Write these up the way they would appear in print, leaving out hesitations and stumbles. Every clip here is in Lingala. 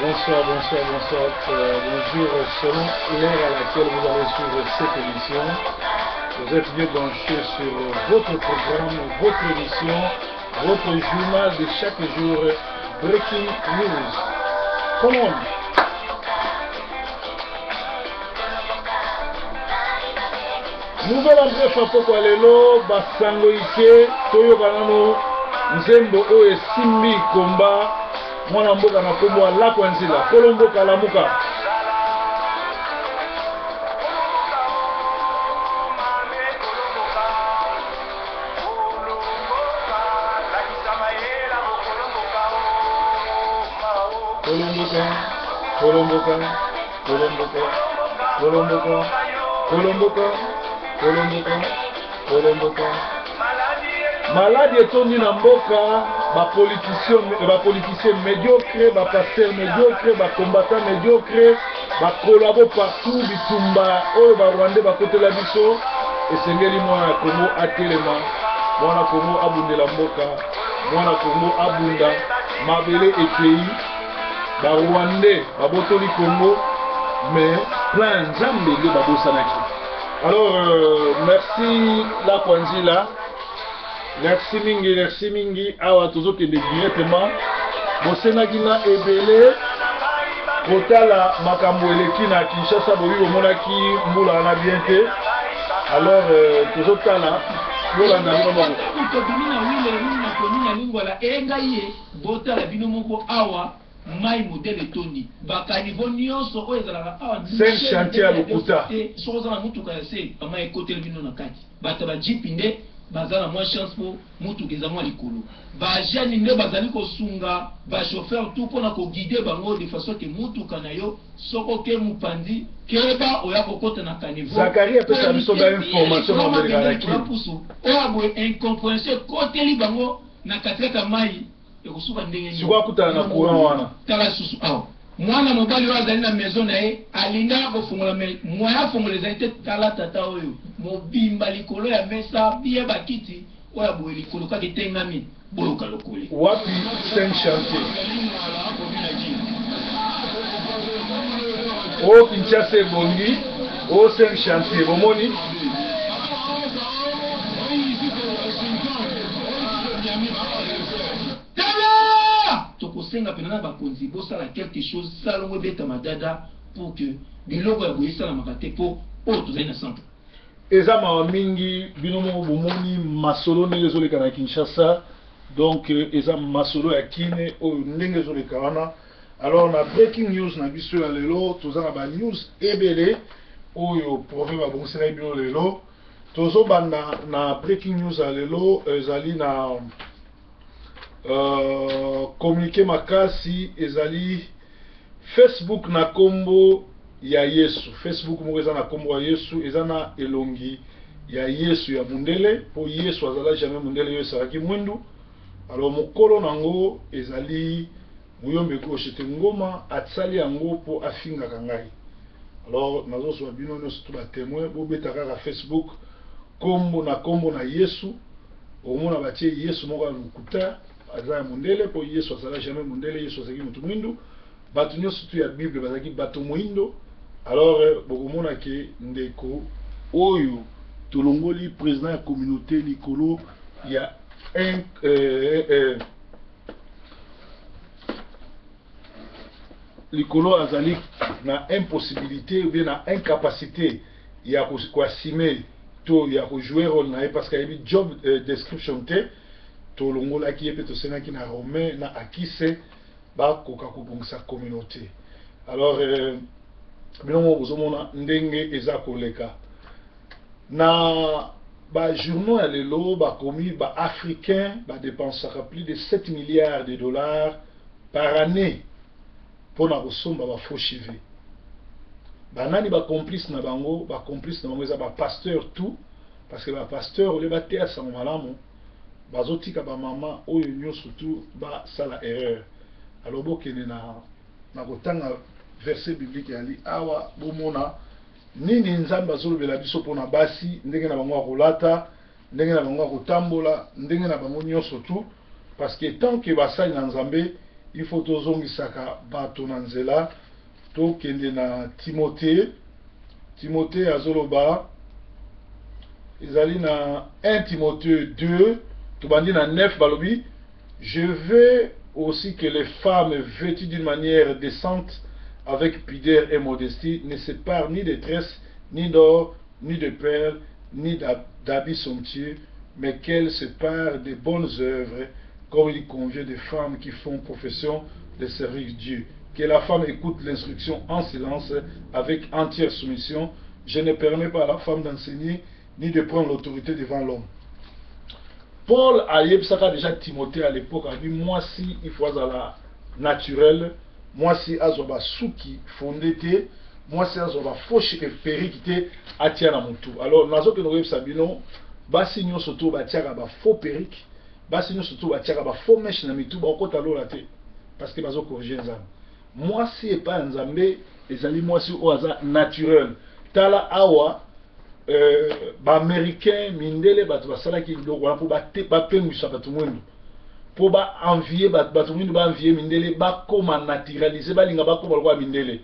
Bonsoir, bonjour, selon l'heure à laquelle vous allez suivre cette émission, vous êtes bien branchés sur votre programme, votre émission, votre journal de chaque jour, Breaking News. Come on! Nouvelle entrée Fapoko Lelo, Basango Ike, Toyo Kanano, Nzembo Oe Simbi Komba, Mwana Mboka na Kombo Lakwanzila, Kolombo Kalamuka. Kolomboka. Malade etondi na mboka, politicien médiocre, pasteur médiocre, combattant médiocre, collabo partout, bitumba, oyo Rwandais bakotela biso, esengeli mwana Kongo atelema, mwana Kongo abundela mboka, mwana Kongo abunda, mabele ekei, Rwandais babotoli Congo, mais plein nzambe nde babosanaki. Alors, merci la Kwanzila. Merci mingi. Awa tozoke de directement. Bosenaki na ebele. Kotala makambo eleki na Kinshasa boyi omonaki mbula na bien te. Alors, tozotala. Yolanda bino moko. Tobimina wile na komina lingwala engaye botala bino moko awa. Mai modèle Tony bakanivo nyonso oyo ezalaka awa c'est chantier à lokuta soza na mutuka ya se ama ekotel bino na kati bata ba jipi nde bazala mwa chance po mutuka eza mwa likolo ba jeune nde bazali kosunga ba chauffeur tout pona ko guider bango de façon que mutuka na yo soko ke mupandi keba oya kokota na kanivo Zakaria pesa biso ba information na mbele la ki oya bo incompréhension koteli bango na katika mai Sikuwa kutana na courant wana. Tala susu awo. Mwana mobali wa zali na maison na ye alinga ko fungola moya fungoleza ite tala tata oyo. Mobimba likolo ya mesa biye bakiti oya boye likolo ka kitengami boloka lokole. Wapi Saint Chantier. O Kinshasa bongi, o Saint Chantier bomoni. Tokosenga penana bakonzi bosala quelque chose salongo beta madada pour que biloko ya boyisa na makate po o tozali na centre. Eza ma mingi binomo bomoni masolo ndenge ezoleka na Kinshasa, donc eza masolo ya kine oyo ndenge ezoleka wana. Alors na breaking news na biso ya lelo tozala ba news ebele oyo province babongisela bino lelo. Tozobanda na breaking news ya lelo ezali na communiqué makasi ezali Facebook na kombo ya Yesu. Facebook moko eza na kombo ya Yesu, eza na elongi ya Yesu ya mundele po Yesu azala jamais mundele yo esaraki mwindu. Alors mokolo nango ezali muyombe gauche te ngoma atsali yango po afinga kangai. Alors nazo bino nyonso to ba témoin bo beta kaka Facebook kombo na Yesu omona batie Yesu moko lukuta azala mundele po Yesu azala jamais mundele, Yesu azaki mutu mwindu, batu nyonso tu ya Bible bazaki batu mwindo. Alors bokomona ke ndeko oyo tolongoli président ya communauté likolo ya likolo azali na impossibilité ou bien na incapacité ya koassumer to ya kojouer rôle na ye parce que yebi job description te tolongola ki epe tosenaki na Romain na akise bakoka kobongisa communauté. Alors bilongo bozomona ndenge eza koleka na ba journaux ya lelo bakomi ba africain ba dépensaka plus de 7 milliards de dollars par année pona kosomba ba faux cheveux. Banani ba complice na bango eza ba pasteur tout parce que ba pasteur ole batea sa malamu bazotika ba mama oyo nyonso tu ba sala erreur. Alors bokene na kotanga verset biblique ali awa bomona nini nzambe azolobela biso pona basi ndenge na bango akolata ndenge na bango akotambola ndenge na bango nyonso tu parce que tant que basali na nzambe il faut tozongisaka bato na nzela tokende na Timothée azoloba ezali na 1 Timothée 2 tobandi na 9 balobi je veux aussi que les femmes vêtues d'une manière décente avec pudeur et modestie ne séparent ni de tresses ni d'or ni de perles ni d'habits somptueux mais qu'elles séparent des bonnes œuvres comme il convient des femmes qui font profession de servir Dieu. Que la femme écoute l'instruction en silence avec entière soumission. Je ne permets pas à la femme d'enseigner ni de prendre l'autorité devant l'homme. Paul a déjà Timothée à l'époque a dit moi si il faut la naturel, moi si azoba souki fondé, moi si azoba fauche et périkité atiana mutu. Alors nazo que nous sabino basi nyo soto ba tiaka ba faux périk, basi nyo soto ba tiaka ba faux mèche na mitu ba okota lola te parce que bazo corriger nzambe. Moi si et pas nzambe ezali moi si o aza naturel. Tala awa ba américain mindele bato basalaki biloko wana po bapengwisa bato mwindu po ba envier bato mwindu ba envier mindele bakoma naturaliser balinga bakoma lokola mindele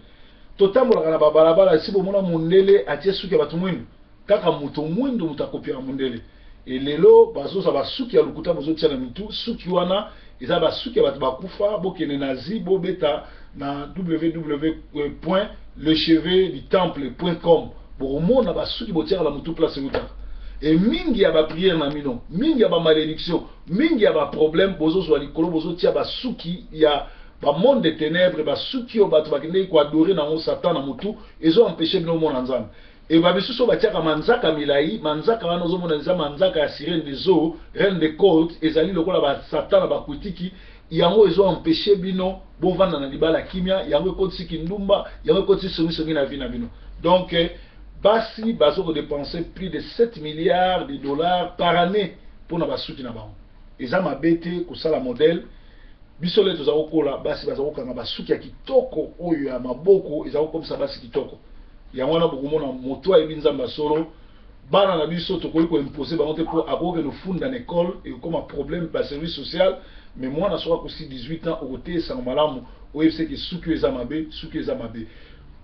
totambolaka na babalabala si bomona mondele atie suki ya bato mwindu kaka moto mwindu moto akopiaka mondele elelo bazoza basuki ya lokuta bozotia na mitu suki wana eza basuki ya bato bakufa bokende na zi bobeta na www.lechevetdutemple.com bomona basuki botiaka na mutu place euta et mingi ya ba prière na mino mingi ya ba malédiction mingi ya ba problème bozozwa likolo bozotia basuki ya ba monde de ténèbres basuki yo bato bakende ko adorer na Satan na mutu ezo empêcher bino mona nzambe et ba bisuso batiaka manzaka milai manzaka wana ozomona nzambe manzaka ya sirène des eaux reine des côtes ezali lokola ba Satan na ba kutiki yango ezo empêcher bino bovanda na libala kimia yango ekotisi kindumba yango ekotisi songi na vie na bino donc basi bazo dépenser plus de 7 milliards de dollars par année pour na basuki na bango eza mabete kosala modèle biso le tozako kola basi bazako kanga basuki ya kitoko oyo ya maboko ezako komisa basi kitoko yango wana bokomona moto ayebi nzambe solo bana na biso tokoki ko imposer bango te po akoke no funda na école et comme un problème ba service social mais moi na soka kosi 18 ans okote sango malamu oyebise ke suki eza mabe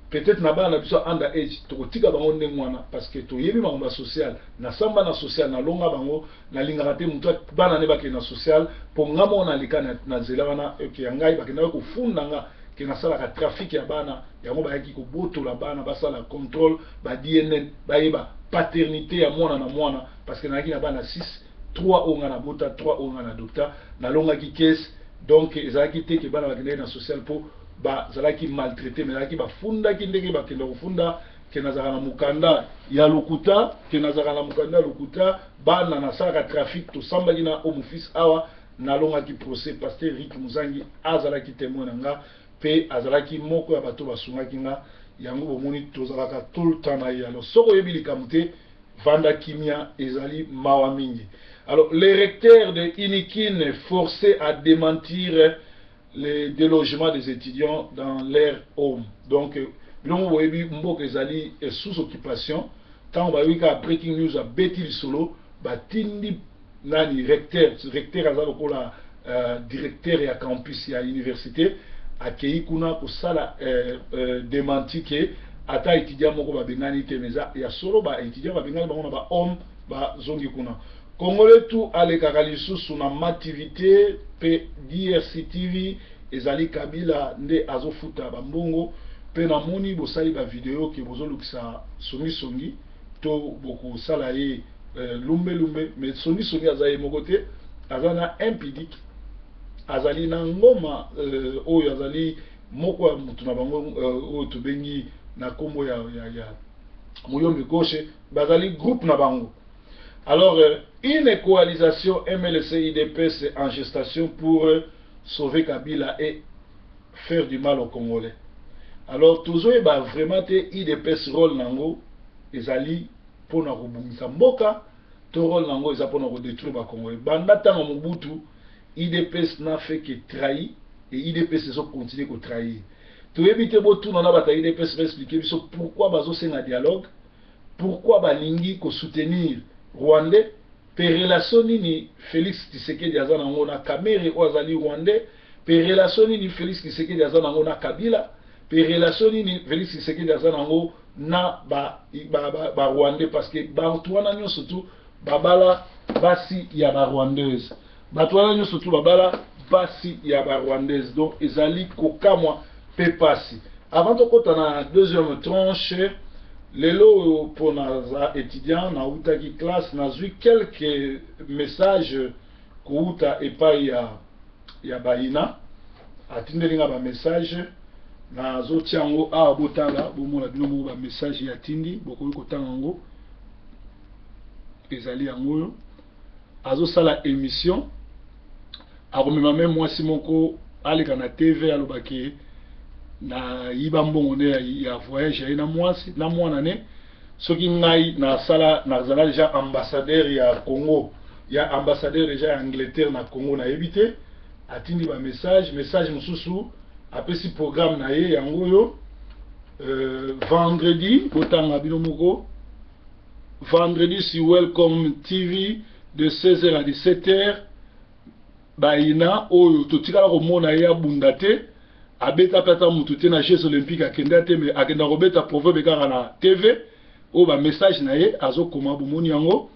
peut-être na bana na biso under age tokotika bango ndenge mwana parce que toyebi makambo social na samba na social na longa bango na lingaka te mutu bana ne bakende na social po ngamo na lika na nzela wana ke ngai bakenda ko funda nga ke na sala ka trafic ya bana yango bayaki ko botola bana basala contrôle ba DNN bayeba paternité ya mwana na mwana parce que naki na bana 6 3 onga na bota 3 onga na docteur na longa ki caisse donc ezalaki te ke bana bakende na social po ba zalaki maltraité mais zalaki bafunda ki ndenge bakenda kofunda ke nazaka na mukanda ya lokuta ke nazaka na mukanda lokuta bana na sala trafic to sambaki na homme fils awa na longa ki procès pasteur Rick Muzangi azalaki témoin nga pe azalaki moko ya bato basungaki nga yango bomoni tozalaka tout le temps na yalo soko yebi likamute vanda kimia ezali mawa mingi. Alors les recteurs de Inikin forcés à démentir les délogements des étudiants dans leur home. Donc, nous voyons que ezali est sous occupation. Tant on va breaking news à Betty Solo, batindi nani recteur azalo kola directeur ya campus ya université akei kuna ko sala démenti que ata étudiant moko ba bengani temeza ya solo ba étudiant ba bengani ba ba homme ba zongi kuna. Congolais tout alekaka lisusu na mativité pe DRC TV ezali Kabila nde azofuta bambongo pe na moni bosali ba vidéo ke bozolukisa songi to boku sala ye lumbe mais songi azaye mokote azana impidique azali na ngoma oyo azali moko ya mutu na bango oyo tobengi na kombo ya Muyombe gauche bazali groupe na bango. Alors, une coalisation MLC-IDPS en gestation pour sauver Kabila et faire du mal aux Congolais. Alors, toujours, vraiment, IDPS rôle nango, ezali pour na robungisa mboka, to rôle nango, ezali pour na détruire les Congolais. Bandata na Mobutu, IDPS n'a fait que trahir, et IDPS ils ont continué à trahir. Tu éviter tout dans la IDPS va expliquer pourquoi bazo c'est un dialogue, pourquoi balingi ko soutenir Rwandais, pe relation nini Félix Tshisekedi azana ngona Kamere o azali Rwandais, pe relation ni Félix Tshisekedi aza nango na Kabila, pe relation ni Félix Tshisekedi aza nango na ba Rwandais, parce que bato wana nyonso tu babala basi ya ba Rwandaise, bato wana nyonso tu babala basi ya ba Rwandaise, donc ezali kokamwa pe pasi. Avant de kota na deuxième tranche, lelo pour naza étudiant na uta ki classe na zui quelques messages kuuta epai ya baina atindelinga ba message na zo tiango a botala bomona bino mo ba message ya tindi bokoyi kotanga ngo ezali yango azo sala émission akomema même mwasi moko aleka na TV alobaki na yiba mbongo ne ya voyage ya na mwasi na mwana ne soki ngai na sala na zala déjà ambassadeur ya Congo ya ambassadeur déjà ya Angleterre na Congo na ebité atindi ba message mususu apesi programme na ye yango yo vendredi botanga bino moko vendredi si Welcome TV de 16h à 17h baina oyo totikala komona ye abunda te abeta pata mutu te na Jeux olympiques akenda te mais akenda kobeta proverbe kaka na TV o ba message na ye azokoma bomoni yango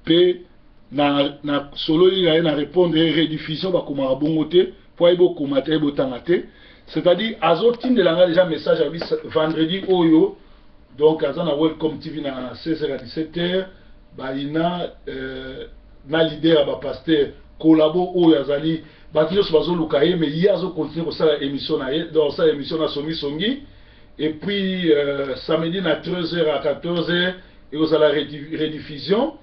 pe na solo yi na répondre rediffusion bakoma bongo te po ayebo koma te botanga te, c'est-à-dire azotindela nga déjà message à vendredi oyo, donc aza na Welcome TV na 16h à 17h baina na leader ba pasteur collabo oyo azali batilo so bazoluka ye mais hier azo continuer ko sala émission na ye dans sa émission na songi et puis samedi na 13h à 14h et aux la rediffusion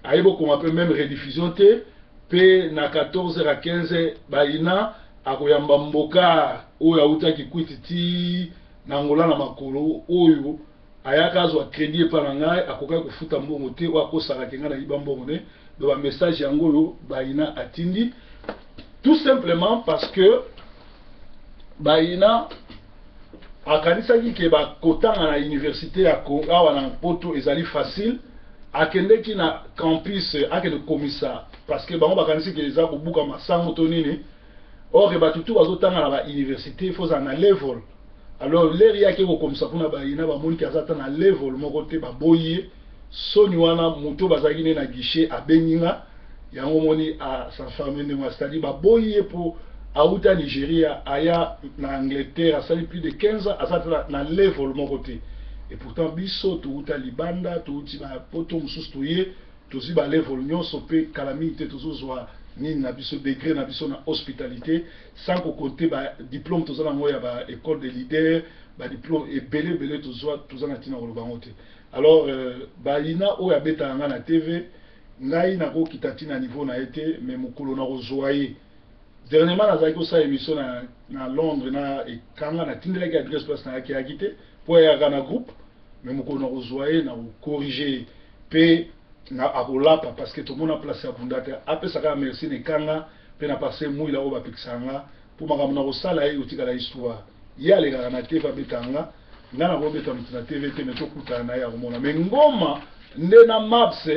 ayebo ko appelle même rediffusion te pe na 14h à 15h baina akoyamba mboka oyo autaki kwititi na ngola na makolo oyo ayaka azwa crédit pa na ngai akoka kofuta mbongo te wa kosala kenga na yiba mbongo ne do ba message yango yo baina atindi tout simplement parce que baina akanisaki ke bakotanga na université ya awa na poto ezali facile akendeki na campus akende komisa parce que bango bakanisi ke eza kobuka masango to nini or batutu bazotanga na ba université faut na level. Alors l'air yake kokomisa pona baina bamoni ke azata na level moko te baboye soni wana muto bazaki ne na guichet abenginga yango moni a sa famille de c'est-à-dire baboye pour auta Nigeria aya na Angleterre asali plus de 15 ans azata na level moko te. Et pourtant biso tuuta libanda tuuti ba poto mususu tuye tuzi ba level nyonso pe calamité tozozwa ni na biso degré na biso na hospitalité sans ko compter ba diplôme tozana ngoya ba école de leader ba diplôme et belé tozwa tozana tina ko lobangote. Alors baina oyo abeta nga na TV ngai na ko kitati na niveau na été mais mukolo na ko zoyer dernièrement nazaki ko sa émission na Londres na ekanga na tindela ki adresse place na ki akite pour ya na groupe mais mukolo na ko zoyer na ko corriger pe na akolapa parce que tout le monde a placé à bundata après ça ka merci ne kanga pe na passer mouila o ba pixanga pour makambo na ko sala ye utika la histoire ya le na TV betanga nga na ko beta na TV te meto kutana na ya komona mais ngoma nde na maps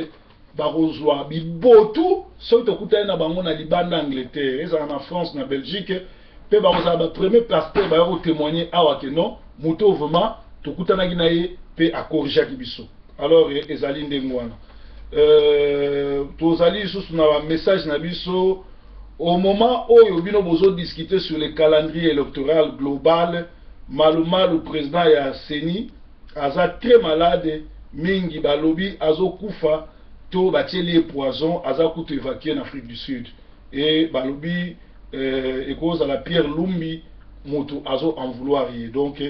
ba kozwa bibotu so to kutana na bango na libanda Angleterre eza na France na Belgique pe ba kozala ba premier pasteur ba ko témoigner awa que non moto vraiment to kutana gina ye pe a corriger ki biso. Alors ezali ndengwana tozali sous na message na biso au moment où bino bozo discuter sur le calendrier électoral global maluma le président ya Seni aza très malade mingi balobi azo kufa to batieli poison aza kutu évacué en Afrique du Sud et balobi et cause à la Pierre Lumbi moto azo en vouloir donc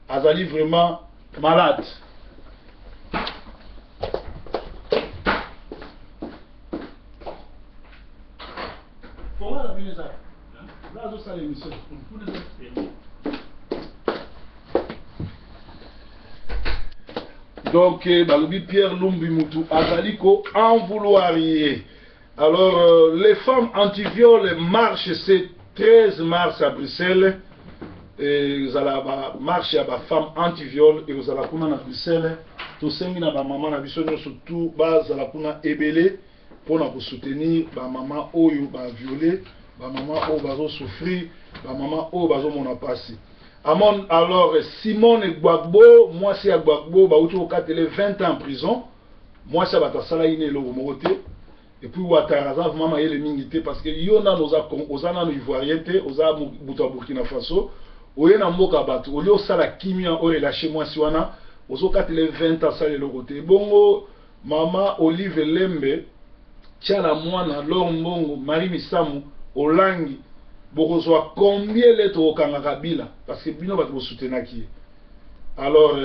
azali vraiment malade. Donc, balobi Pierre Lumbi Moutou Azaliko en vouloir. Alors, les femmes anti-viol marchent ce 13 mars à Bruxelles. Et vous allez marcher à la femme anti-viol et vous allez à Bruxelles. Tout ça, na ba maman na biso surtout base à la kuna ebele pour nous soutenir ba maman oyo ba violé maman oh bazo souffrir, maman oh bazo mon passé. Alors Simon et Gbagbo, moi c'est à Gbagbo, bah autour de 20 ans en prison. Moi ça va t'asala iné le moté. Et puis Ouattaraza maman il est mingité parce que yona nos ozana no ivoirien te, oza buta Burkina Faso, oyena mboka bato, olio sala kimia o relâché moi siwana, ozoka tele 20 ans sala le côté. Bongo maman Olive Lembe, tiala mwana Lombongo, Marie Misamu, Olangi, bokozwa combien lettre au Kabila parce que bino bato soutenir qui. Alors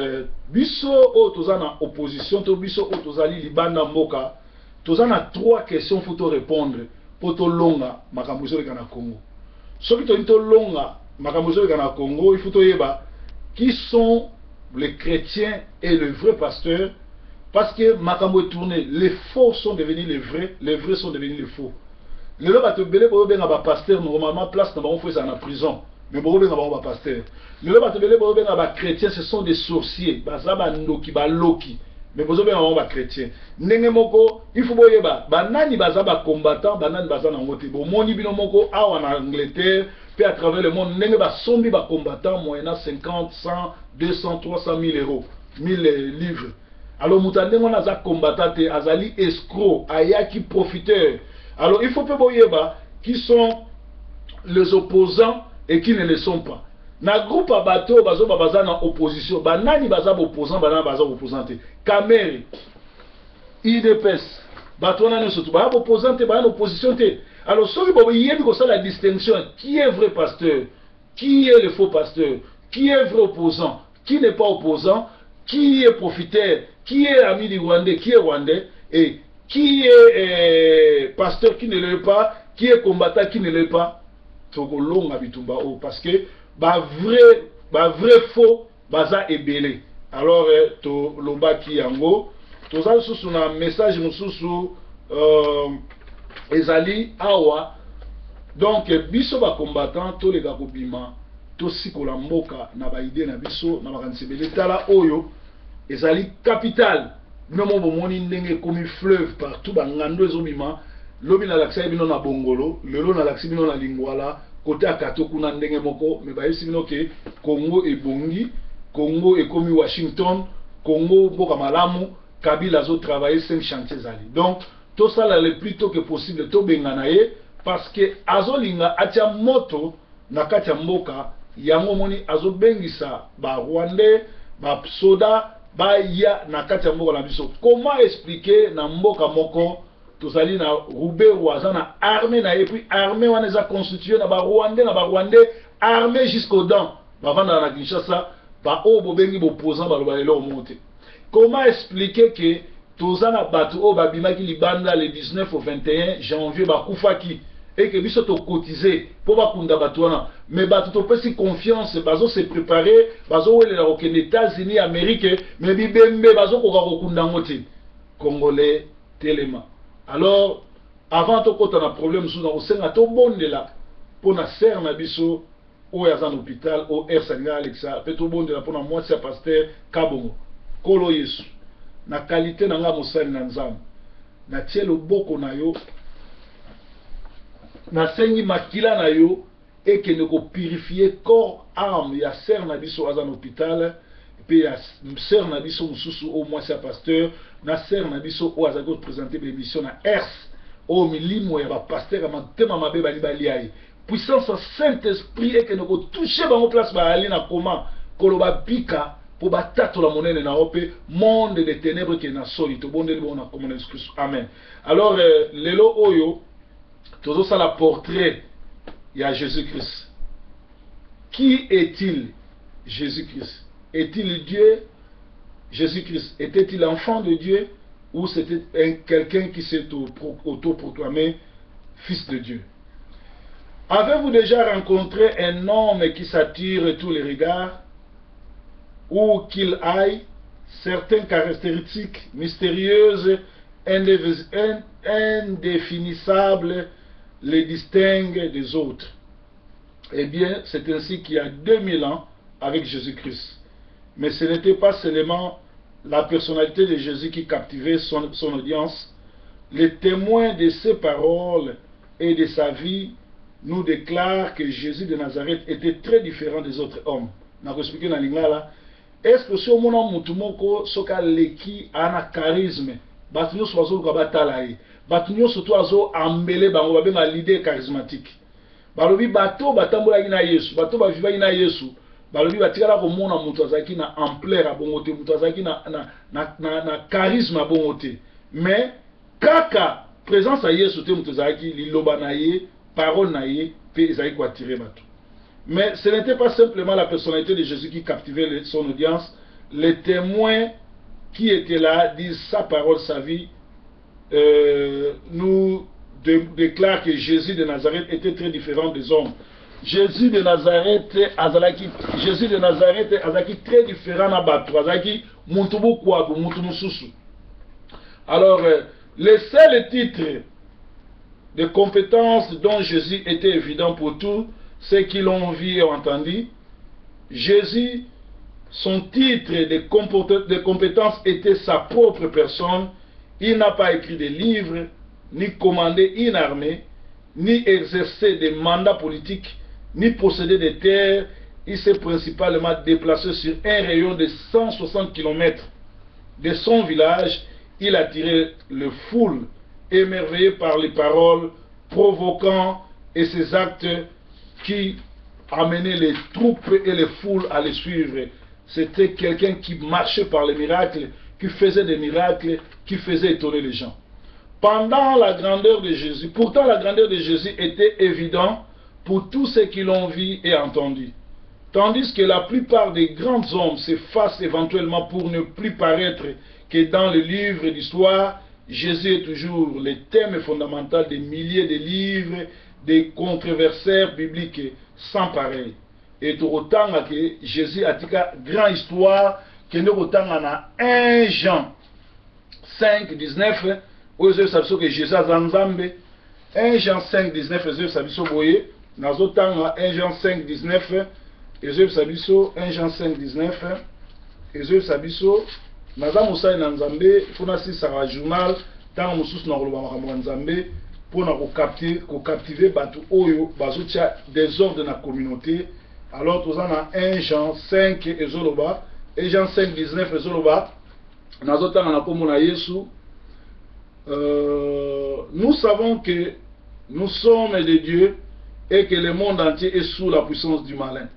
biso o tozana opposition to biso o tozali libanda mboka. Tous on a 3 questions qu'il faut répondre pour tout longa makambuzo le Congo. Ce qui est longa makambuzo le Congo, il faut yeba qui sont les chrétiens et le vrai pasteur parce que makambo est tourné, les faux sont devenus les vrais sont devenus les faux. Le loba te belé pour ben ba pasteur normalement place dans ba fait ça en prison. Mais pour ben ba pasteur. Le loba te belé pour ben ba chrétiens ce sont des sorciers, bazaba ndoki ba loki. Mais vous avez un chrétien. Nengemoko, il faut boyeba. Banani bazaba combattant, banani bazana ngote. Bon, moni binomoko, a en Angleterre, puis à travers le monde, nenge ba sombi ba combattant, moyennant 50, 100, 200, 300 000 euros, 1000 livres. Alors, moutande on a za combattant, azali escroc, ayaki profiteur. Alors, il faut pas boyeba qui sont les opposants et qui ne le sont pas. Na groupe à bateau, bazo baza na opposition, banani baza opposant, banana baza opposanté. Kameri, IDPS, bateau na nesotu, ba opposante, ba opposition te. Alors, ceux qui ont ça la distinction, qui est vrai pasteur, qui est le faux pasteur, qui est vrai opposant, qui n'est pas opposant, qui est profiteur, qui est ami du Rwandais, qui est Rwandais, et qui est pasteur, qui ne l'est pas, qui est combattant, qui ne l'est pas. Parce que ba vrai faux baza ebele. Alors to lomba ki yango toza susu na message mususu ezali awa donc biso ba combattant to les gars kobima to sikola mboka na ba idée na biso na bakansebele tala oyo ezali capital nomo bomoni ndenge komi fleuve partout bangando ezobima lobi na laksa bino na bongolo lelo na laksi bino na lingwala côté à Katokuna ndenge moko mais ba yesi bino ke Congo ebongi Congo ekomi Washington Congo mboka malamu Kabila zo travailler 5 chantiers ali donc tout ça là le plus tôt que possible to bengana ye parce que azolinga atia moto na kati ya mboka yango moni azobengisa ba Rwandais ba soda ba ya na kati ya mboka na biso. Comment expliquer na mboka moko tozali na Roubaix waza na armée na et puis armée wana eza constituée na ba Rwandais armée jusqu'aux dents bavanda na Kinshasa ba o bobengi boposant baloba lelo monte. Comment expliquer que tozana bato o babimaki libanda le 19 au 21 janvier bakufaki et que biso to cotiser pour bakunda bato wana mais bato to pesi confiance bazo se préparer bazo welela aux États-Unis Amérique mais bibembe bazo ko kokunda ngoti congolais telema. Alors avant to kota na problème sous na osenga to bondela pour na ser na biso o ya zan hôpital o Ersenga Alexa pe to bondela pour na mwasi ya pasteur Kabongo kolo Yesu na qualité na nga mosali na nzambe na tie loboko na yo na sengi makila na yo ekende ko purifier corps âme ya ser na biso azan hôpital pe ya ser na biso mususu au mwasi ya pasteur na ser na biso o azako présenter l'émission na Ers o milimo ya ba pasteur ya matema mabe bali baliai puissance ya Saint-Esprit ekende ko toucher bango place ba ali na koma koloba bika pour battre la monnaie na ope monde des ténèbres qui na soli to bondeli bona comme Christ. Amen. Alors lelo oyo tozo ça la portrait il y a Jésus-Christ. Qui est-il Jésus-Christ? Est-il Dieu? Jésus-Christ était-il enfant de Dieu ou c'était quelqu'un qui s'est auto-proclamé fils de Dieu? Avez-vous déjà rencontré un homme qui s'attire tous les regards? Où qu'il aille, certaines caractéristiques mystérieuses, indéfinissables, les distinguent des autres. Eh bien, c'est ainsi qu'il y a 2000 ans avec Jésus-Christ. Mais ce n'était pas seulement la personnalité de Jésus qui captivait son audience. Les témoins de ses paroles et de sa vie nous déclare que Jésus de Nazareth était très différent des autres hommes. Je vais expliquer dans l'ingala. Est-ce que si on a un soka leki ana charisme, batunyo soazo kabatalaye, batunyo surtout azo ambele bango babenga l'idée charismatique. Balobi bato batambola ina Yesu, bato baviva ina Yesu. Balobi batikala komona mutu azaki na ampleur abongote, mutu azaki na charisme abongote. Mais kaka présence à Yesu te mutu azaki liloba na ye, parole na ye, pe ezaki ko attirer bato. Mais ce n'était pas simplement la personnalité de Jésus qui captivait son audience. Les témoins qui étaient là disent sa parole, sa vie, nous déclarent que Jésus de Nazareth était très différent des hommes. Jésus de Nazareth azalaki très différent na bato, azalaki muntubu kwabu, muntubu susu. Alors, les seuls titres de compétences dont Jésus était évident pour tous ceux qui l'ont vu et entendu, Jésus, son titre de compétence était sa propre personne. Il n'a pas écrit des livres, ni commandé une armée, ni exercé des mandats politiques, ni possédé des terres. Il s'est principalement déplacé sur un rayon de 160 km de son village. Il attirait le foule, émerveillé par les paroles provoquant et ses actes qui amenait les troupes et les foules à les suivre. C'était quelqu'un qui marchait par les miracles, qui faisait des miracles, qui faisait étonner les gens. Pendant la grandeur de Jésus, pourtant la grandeur de Jésus était évidente pour tous ceux qui l'ont vu et entendu. Tandis que la plupart des grands hommes s'effacent éventuellement pour ne plus paraître que dans le livre d'histoire, Jésus est toujours le thème fondamental des milliers de livres, des controversaires bibliques sans pareil. Et tout autant que Jésus a dit grande histoire, que nous autant a 1 Jean 5, 19, où vous savez que Jésus a Zanzambe, 1 Jean 5, 19, vous savez que boye, nous autant 1 Jean 5, 19, et vous savez 1 Jean 5, 19, et vous savez que nous avons Nzambe, il faut que ça journal, tant que nous avons Nzambe, pour captiver Oyo, des ordres de la communauté. Alors, nous avons 1 Jean 5 et Zoloba, 1 Jean 5, 19 et Zoloba. Nous savons que nous sommes de Dieu et que le monde entier est sous la puissance du malin.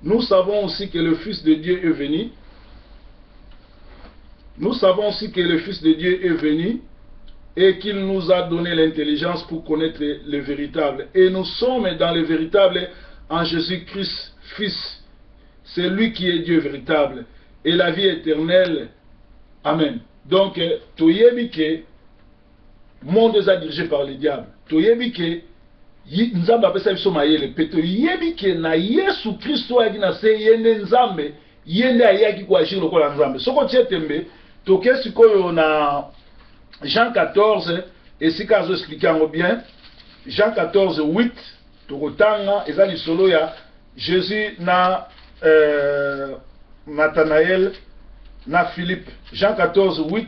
Nous savons aussi que le Fils de Dieu est venu. Nous savons aussi que le Fils de Dieu est venu et qu'il nous a donné l'intelligence pour connaître le véritable. Et nous sommes dans le véritable en Jésus-Christ, Fils. C'est lui qui est Dieu véritable. Et la vie éternelle. Amen. Donc, Toyebike, monde est dirigé par le diable. Toyebike, Nzamba apesa biso mayele peto yebike na Yesu Kristo ayaki na se yende Nzambe yende ayaki ko agir lokola Nzambe. Soko tie tembe toke sikoyo na Jean 14, et si je explique bien, Jean 14, 8, Tokotanga, et ça solo ya Jésus na Nathanaël, na Philippe. Jean 14, 8,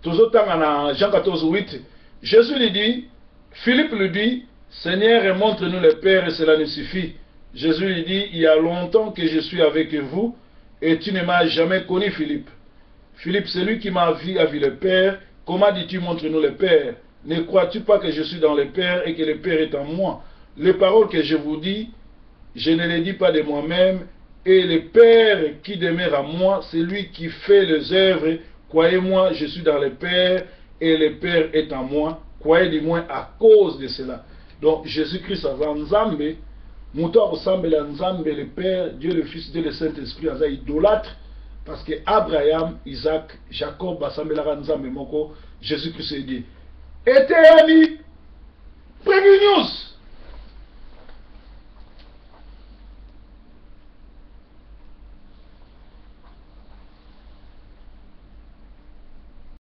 Tozotanga na Jean 14, 8, Jésus lui dit, Philippe lui dit, Seigneur, montre-nous le Père et cela nous suffit. Jésus lui dit, il y a longtemps que je suis avec vous et tu ne m'as jamais connu, Philippe. Philippe, celui qui m'a vu a vu le Père. Comment dis-tu, montre-nous le Père? Ne crois-tu pas que je suis dans le Père et que le Père est en moi? Les paroles que je vous dis, je ne les dis pas de moi-même, et le Père qui demeure en moi, c'est lui qui fait les œuvres. Croyez-moi, je suis dans le Père et le Père est en moi. Croyez du moins à cause de cela. Donc Jésus-Christ a Nzambe, Mouto ressemble à Nzambe, le Père, Dieu le Fils, Dieu le Saint-Esprit, à idolâtre. Parce que Abraham, Isaac, Jacob, Nzambe, Moko, Jésus-Christ a dit, Eteyani,